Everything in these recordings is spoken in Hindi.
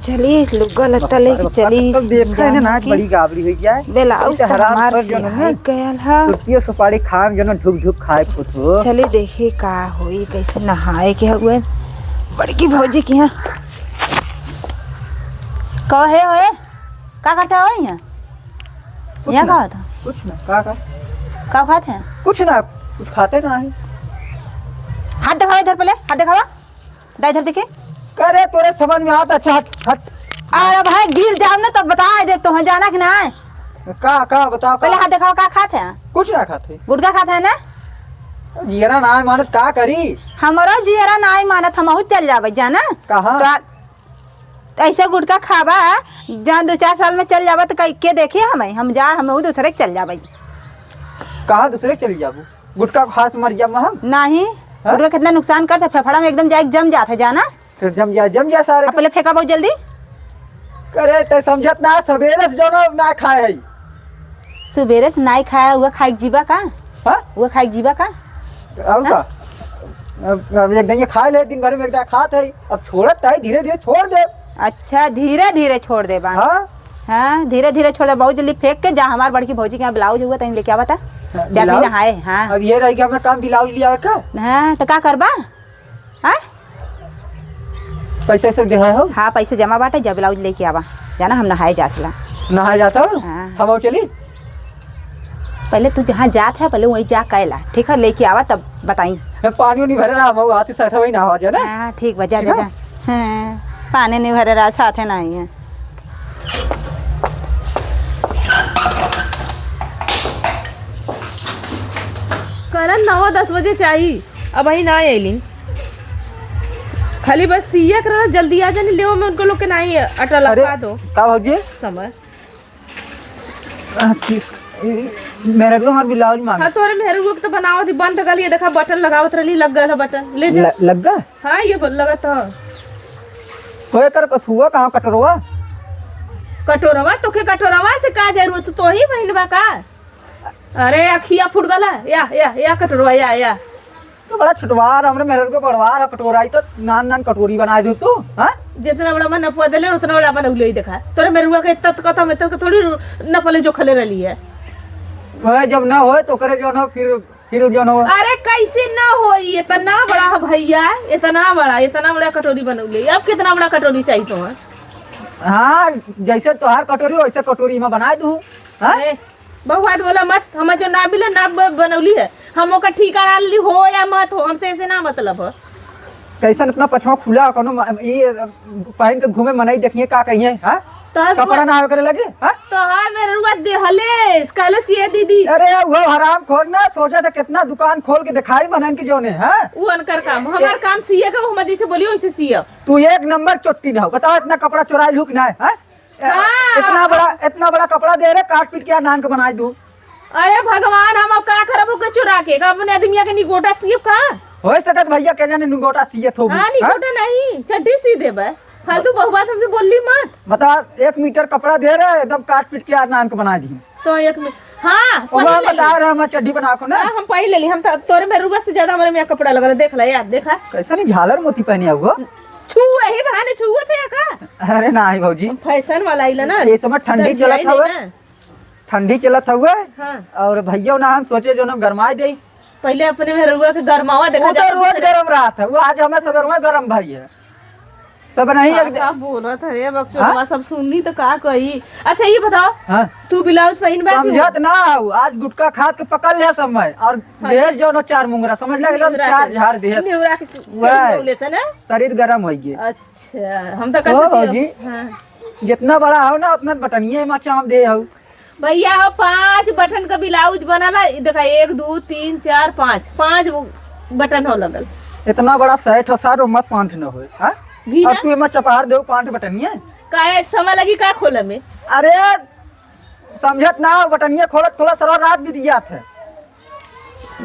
चली लुग्गा लत्ता लेके चली। देखा है ना बड़ी गाबरी हुई क्या है ब्लाउज तो हमार सिहाई गयल है। सुतियो सुपारी खाम जनो ढुक ढुक खाए फोटो। चली देखी का होई कैसे नहाए के हुए बड़की भौजी की यहाँ कहे होए का करता हो यहाँ यहाँ का था कुछ ना का खाते हैं कुछ ना कुछ खाते ना है। हाथ दिखाओ इधर पहले हाथ दिखावा दा इधर देखे करे तोरे समझ में आता। अच्छा हट। अरे भाई गिर जाओ ना तब बता दे तो जाना कि ना का बताओ पहले हाथ दिखाओ का खाते हैं। कुछ ना खाते गुटखा खाते हैं ना जीरा ना मानत का करी हमारा जियरा ना मानत हम चल जावे जाना कहाँ तो ऐसे गुटखा खावा जहाँ 2-4 साल में चल जावा तो के देखे हम दूसरे के चल जावे। कहाँ दूसरे चली जाबू गुटका खास मर जा हम नहीं गुटखा कितना नुकसान करता फेफड़ा में एकदम जाए जम जाता जाना फिर जम जा सारे पहले फेंका बहुत जल्दी करे ते समझत ना सवेरे से जो ना खाए है सुबेरे से नहीं खाया हुआ खाई जीवा का हां वो खाई जीवा का और का अब एक दिन ये खा ले दिन भर में एक दिन खात है अब छोड़त है धीरे धीरे छोड़ दे। अच्छा धीरे धीरे छोड़ दे बा हाँ धीरे धीरे छोड़ दे बहुत जल्दी फेंक के जा हमार बड़की भौजी के यहाँ ब्लाउज हुआ तनी लेके आवता जल्दी नहाए। हाँ अब ये रह गया मैं काम ब्लाउज लिया का हाँ तो का करबा हाँ पैसे से दे हो हाँ पैसे जमा बाटे जब ब्लाउज लेके आवा जाना हम नहाए जातला नहाए जाता हाँ। हम चली पहले तू जहाँ जात है पहले वही जा कैला ठीक है लेके आवा तब बताई। मैं पानी नहीं भरे रहा हम आते साथ वही नहा जा ना। हाँ ठीक बजा जा हाँ पानी नहीं भरे रहा साथ है नहीं है। करण 9-10 बजे चाहिए अब वही ना आइली खाली बस सिया कर जल्दी आ जाने ले में उनको लोग के नहीं अटा लगा दो का भौजी समझ मेरे को हमार ब्लाउज मांग हाँ तोरे मेहरू तो बनाओ थी बंद कर लिए देखा बटन लगावत रही लग गया बटन ले जा लग गया हाँ ये लगा था होए कर कथुआ कहाँ कटरवा कटोरवा तो के कटोरवा से का जरूरत तो ही बहनवा का अरे अखिया फुट गला या कटोरवा या तो बड़ा छुटवार हमरे मेरे को बड़वार कटोराई तो नान कटोरी बना दे तू हां जितना बड़ा मन नपवा देले उतना बड़ा बना उले देखा तोरे मेरुआ के तत कथा में तक थोड़ी नपले जो खले रही है ओए जब ना होए तो करे जो ना फिर जो ना अरे कैसे ना होई इतना बड़ा भैया इतना बड़ा कटोरी बनौले अब कितना बड़ा कटोरी चाहिए तो हां जैसे तोहार कटोरी वैसे कटोरी में बना दूं हां बहुआट बोला मत हम जो ना मिले ना बनौली है हम ओका ठिकाना ली हो या मत हो हमसे ऐसे ना मतलब है कैसन अपना पछवा खुला कोनो ये पहन के घूमे मनाई देखिए का कहिए हां कपड़ा ना करे लगे हां तो हां मेरे रुआ दे हले कलस की दीदी अरे वो हराम खोर ना सोचा था कितना दुकान खोल के दिखाई बनन की जोने हां वो अनकर काम हमार काम सीए का हम जी से बोलियो वैसे सीए तू एक नंबर चोट्टी ना हो बताओ इतना कपड़ा चुराई लुक ना है हां इतना बड़ा कपड़ा दे रहे काट पीट के नान के बनाई दूं। अरे भगवान हम अब का करब के चुरा के अपने आदमिया के निगोटा सीए का हो सकत भैया के जाने निगोटा सीएत हो हां निगोटा नहीं चड्डी सी देबे फालतू बहुबात हमसे बोलली मत बता 1 मीटर कपड़ा दे रहे एकदम काट पीट के नान के बना दी तो 1 मिनट हां वो बता रहे हम चड्डी बना को ना हम पहले ली हम तोरे में रुबा से ज्यादा हमारे में कपड़ा लगा देख ले यार देखा कैसा नहीं झालर मोती पहनी हुआ छुए ही बहाने छुए थे का अरे नहीं भौजी फैशन वाला ही ना ये समय ठंडी चलत हुआ ठंडी चलत हुआ और भैया ना हम सोचे जो ना गरमाए दे पहले अपने में रुआ के गरमावा देखा वो तो रोज गरम रहा था वो आज हमें सब में गरम भाई है सब नहीं सब बोल रहा था रे बक्सो सब सुननी तो का कही। अच्छा ये बताओ तू ब्लाउज पहन बा समझत ना आज गुटका खा के पकड़ ले समय और देश जो ना 4 मुंगरा समझ लगे 4 झाड़ देश नेवरा के से ना शरीर गरम हो गए। अच्छा हम तो कैसे जी जितना बड़ा हो ना उतना बटनिए में चाम दे हो भैया हो 5 बटन का ब्लाउज बनाला देखा 1 2 3 4 5 बटन हो लगल इतना बड़ा सेट हो सारो मत पांठ न होए हां अब तू में चपहार दे 5 बटनिए काहे समय लगी का खोले में अरे समझत ना बटनिए खोलत थोड़ा सारा रात भी दिया था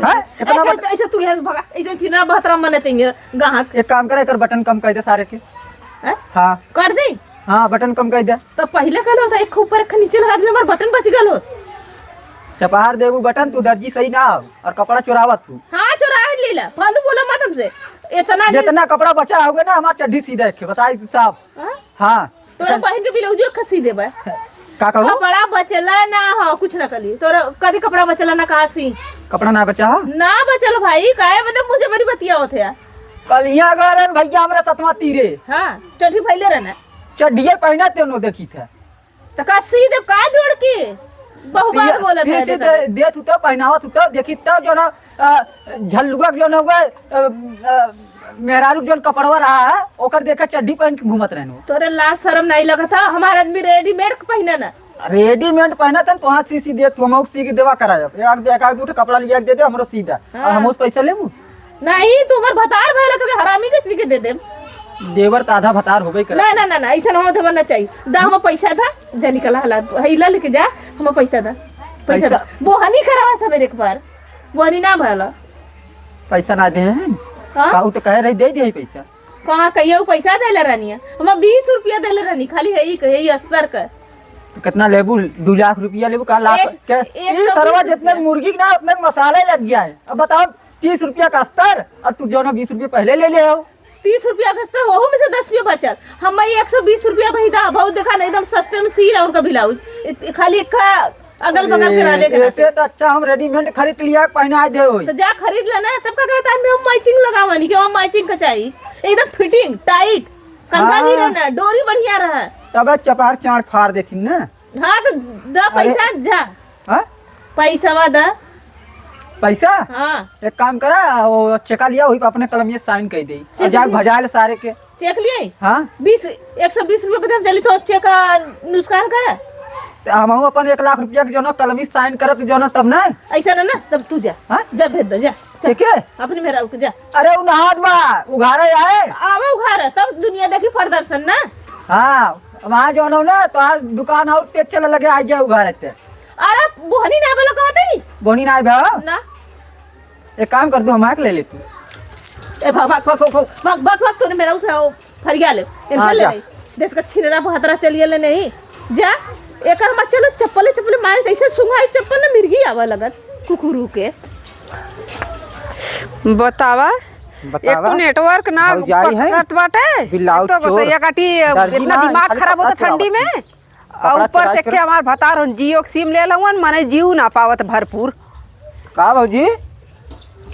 हां इतना ऐसे तू यहां भगा ऐसे चिना बहतरा मने चाहिए गाहक एक काम करे कर बटन कम कर दे सारे के हां कर दे हां बटन कम कर दे तो पहले कहलो था एक ऊपर एक नीचे लगा दे हमार बटन बच गलो चपहार देबू बटन तू दर्जी सही ना और कपड़ा चुरावत तू हां चुरा लीला फालतू बोला मत हमसे इतना जितना कपड़ा बचा होगा ना हमारा चड्डी सीधा रखे बताई साहब हां तोरा बहन के ब्लाउज खसी देबे का कहू कपड़ा बचला ना हो कुछ ना कली तोरा कदी कपड़ा बचला ना कहा सी कपड़ा ना बचा हो ना बचल भाई काहे मतलब मुझे बड़ी बतिया होते है कल यहाँ गए भैया हमरा सतवा तीरे हां चटी फैले रहना चड्डिए पहना तेनो देखी थे तो का सी दे का जोड़ के बहु बात बोलत है दे तू तो पहनावा तू तो देखी तब जो ना झल्लुआ जो ना हुआ मेहरारू जो कपड़वा रहा है ओकर देखे चड्डी पहन के घूमत रहनो तोरे लाज शर्म नहीं लगत था हमारा आदमी रेडीमेड पहने ना रेडीमेड पहना था तो सी दे तू हम सी के देवा कराया एक दो कपड़ा लिया दे दे हमरो सीधा और हम उस पैसा लेमु नहीं तुम्हार भतार भैला तो हरामी के सी के दे दे देवर तो आधा भतार होबे करे ना ना ना ना ऐसा ना होना चाहिए दा हम पैसा था जा निकला हला हिला लेके जा हम पैसा दा बोहनी करावा सवेरे के बार बोहनी ना भला पैसा ना दे हां काऊ तो कह रही दे दे पैसा कहां कहियो पैसा देले रानिया हम 20 रुपया देले रानी खाली है ई अस्तर का तो कितना लेबू 2 लाख रुपया लेबू का लाख ये सरवा जितने मुर्गी ना उतने मसाले लग गया है अब बताओ 30 रुपया का अस्तर और तू जो ना 20 रुपया पहले ले ले आओ 30 रुपया का अस्तर वो में से 10 रुपया बचत हम 120 रुपया भईदा बहुत देखा ना एकदम सस्ते में सी रहा उनका ब्लाउज खाली का अगल बगल कराने के ऐसे तो अच्छा हम रेडीमेड खरीद लिया पहना दे होई तो जा खरीद लेना है तब का कहता है हम मैचिंग लगावानी कि हम मैचिंग का चाहिए एकदम फिटिंग टाइट कंधा नहीं रहना डोरी बढ़िया रहा तब चपार चाट फाड़ देती ना हां तो दा पैसा जा हां पैसा दा पैसा हां एक काम करा वो चेका लिया वही पे अपने कलम ये साइन कर दे और जा भजा ले सारे के चेक लिए हां 120 रुपया पे चली तो चेक का नुकसान करे हम अपन 1 लाख रुपया के जो ना कलमी साइन करत जो ना तब ना ऐसा ना तब तू जा हाँ? जा भेज दे जा ठीक है अपने मेरा रुक जा अरे उन हाथ बा उघारे आए आवा उघार तब दुनिया देखी प्रदर्शन ना हाँ वहाँ जो ना तो दुकान और तेज चले लगे आ जाए उघारे ते अरे बोहनी ना बोलो कहते बोनी ना भा ना एक काम कर दो हम आके ले ले तू ए भाग भाग भाग भाग भाग भाग भाग तूने मेरा उसे फरिया ले हाँ, ले जा। नहीं देश का छिनरा बहतरा चलिए ले नहीं जा एक हम चलो चप्पल मारे ऐसे सुंघाई चप्पल ना मिर्गी आवा लगत कुकुरू के बतावा एक तो नेटवर्क ना पकड़त बाटे बिलाउ तो गोसैया काटी इतना दिमाग खराब होता ठंडी में और ऊपर से के हमार भतार जियो के सिम ले लवन माने जीव ना पावत भरपूर का भौजी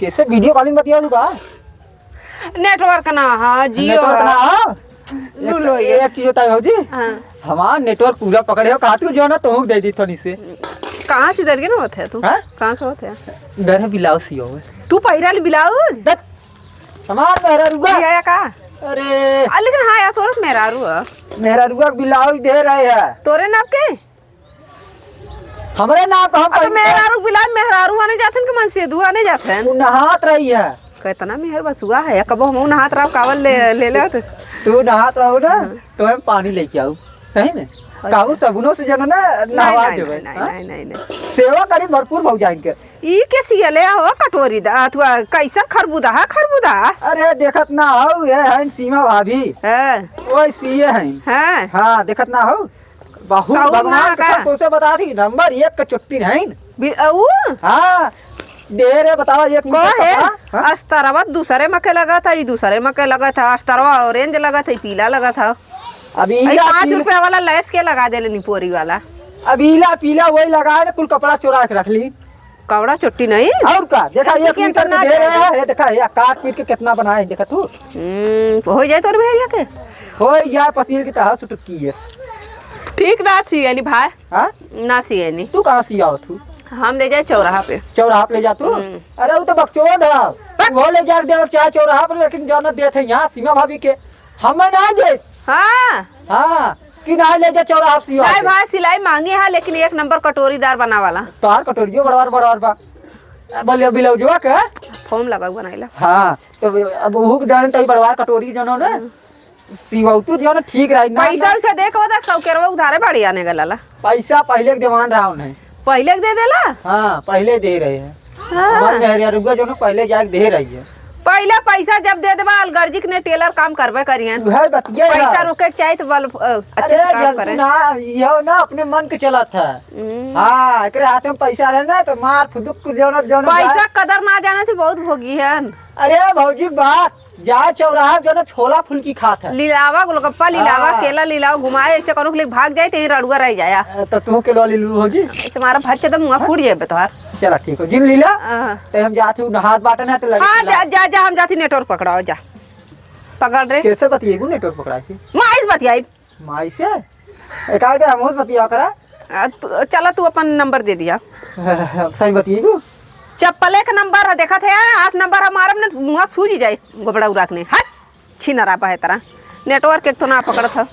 कैसे वीडियो कॉलिंग बतिया लू का नेटवर्क ना हां जियो नेटवर्क ना लू लो एक चीज होता है भौजी हां हमार नेटवर्क पूरा पकड़े हो कहा तू जो ना तो दे दी थोड़ी से कहां से दर के ना होते है तू हाँ? कहां से होते है इधर है ब्लाउज सियो तू पहिराल ब्लाउज दत हमार मेरा रुआ या का अरे लेकिन हां यार तोर मेरा रू मेरा रुआ ब्लाउज दे रहे हैं तोरे नाप के हमारे नाम का हम अब मेरा रू ब्लाउज मेहरा रू आने जाथन के मन से दुआ नहीं जाथन नहात रही है कितना मेहर बसुआ है कबो हम नहात रहा कावल ले ले तू नहात रहो ना तो हम पानी लेके आऊ सही में काहू सगुनो से जनो ना नहवा देबे नहीं सेवा करी भरपूर भौ जाएंगे ई के सियले हो कटोरी दा तू कैसा खरबूदा अरे देखत ना हो ये है सीमा भाभी है ओए सीए हैं हैं हां देखत ना हो बहुत सऊ भगवान ना का? कसम तुसे बता दी नंबर 1 का चुट्टी है ऊ हां दे रे बताओ एक को है अस्तरवा दूसरे मके लगा था ई दूसरे मके लगा था अस्तरवा ऑरेंज लगा था पीला लगा था अभी 5 रुपया वाला लैस के लगा देले निपोरी वाला अबीला पीला वही लगाए ना कुल कपड़ा चुरा के रख ली कवड़ा चुट्टी नहीं और का देखा 1 मीटर में दे रहे हैं देखा ये काट पीट के कितना बनाए देखा तू हो जाए तोर भैया के हो या पतील की तरह सुटकी है ठीक ना सियनी भाई हां ना सियनी तू कहां से आओ तू हम ले जाए चौराहा पे चौराहा पे ले जा तू अरे वो तो बकचोद है वो ले जा दे चाहे चौराहा पे लेकिन जाना देते यहाँ सीमा भाभी के हमें ना दे हाँ हाँ कि ना ले जा चौराहा पे नहीं भाई सिलाई मांगी है लेकिन 1 नंबर कटोरीदार बना वाला तार कटोरियो बड़वार बा बोलियो बिलौजवा के फॉर्म लगा बनाइला हाँ तो अब हुक जाने तई बड़वार कटोरी जनो ना सिवाउतू जो ना ठीक रही ना पैसा वैसा देख बता सौकेरवा उधारे बाड़ी आने गला पैसा पहले के डिमांड रहा उन्हें पहले के दे देला हाँ पहले दे रहे हैं हाँ। हमारे मेहरिया रुपया जो ना पहले जाके दे रही है पहला पैसा जब दे देबा अलगर्जिक ने टेलर काम करबे करियन वह बतिया पैसा रुके के चाहिए तो बल अच्छे से काम अरे करे ना ये ना अपने मन के चला था हाँ एकरे हाथ में पैसा रहे ना तो मार फुदुक जो ना पैसा कदर ना जाने थी बहुत भोगी है अरे भौजी बात जा चौराहा जो ना छोला फुल्की खात है लीलावा गोलगप्पा लीलावा हाँ। केला लीलावा घुमाए ऐसे कौन के लिए भाग जाए तो रड़ुआ रह जाया तो तू के लो लीलू होगी तुम्हारा भच्चे तो मुँह फूट जाए तोहार चला ठीक हो जिन लीला हाँ। तो हम जाते हूँ हाथ बाटन है तो लगे हाँ जा जा जा हम जाती नेटवर्क पकड़ाओ जा पकड़ रे कैसे बतिएगू नेटवर्क पकड़ा के माइस बतियाई माई से एक आगे हमोस बतिया करा चला तू अपन नंबर दे दिया सही बतिएगू चप्पले का नंबर है देखा थे 8 नंबर हमारा मुँह सूझ जाए गोबड़ा उड़ा ने हट छीन रहा है तरह नेटवर्क एक तो ना पकड़ था